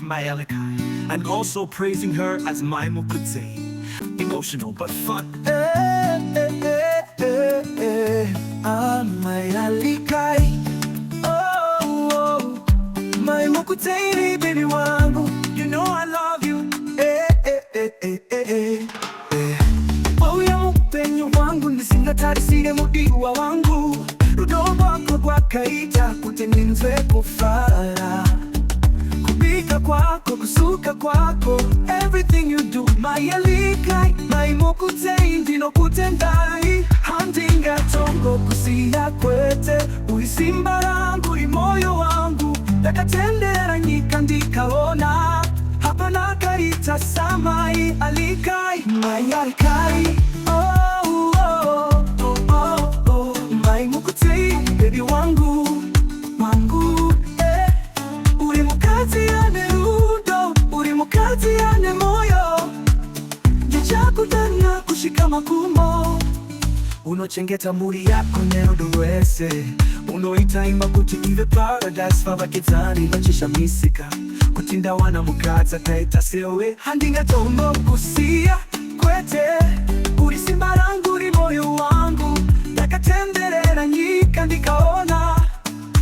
my Elikai, and also praising her as my Mukutse. Emotional but fun. My Elikai, oh, my Mukutse, baby wangu, you know I love you. Oya mpenyo wangu, nisingatarisiye mudiwa wangu, rudobako kwa kaita kuteninzwe kufara, kubika kwako, kusuka kwako, everything you do, my Elikai, my Mukutse, ndino kutendai, handinga tongo kusiya kwete, uisimba rangu, imoyo wangu, dakatendera nyika ndikaona, hapa nakarita samai Elikai, my Elikai, oh, oh, oh, oh, oh, my Mukutse, baby wangu, wangu, uri mukati ane rudo, uri mukati ane moyo, ndichakudana kushika makumbo, unochengeta muri yako neruduwese, unoitaima kuti ive paradise vavakedzani vachisha misika, kutinda wana mukadza kaita sewe, handinga tomo kusiya kwete, uri simba rangu, uri moyo wangu, ndakatenderera nyika ndikaona,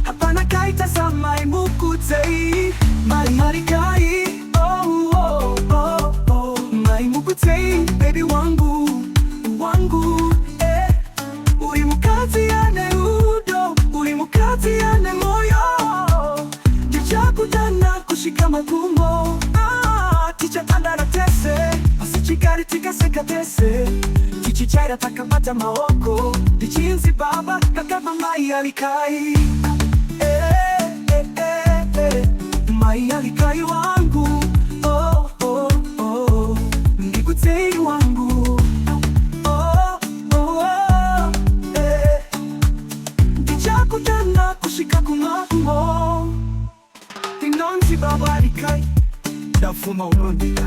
hapana kaita samai Mukutse, my Elikai, oh, oh, oh, oh, my Mukutse, baby wangu, wangu, uri mukati ane udo, uri mukati ane moyo, ndichakudana kushika makumbo, tichatandara tese, asichikari tikaseka tese, tichichaira takapata maoko, tichinzi baba kakaba my Elikai, my Elikai wangu, oh, oh, oh, Mukutse wangu, oh, oh, oh, ndichakudana kushika kumakumbo, tinonzi baba Elikai, dafuma ulondika.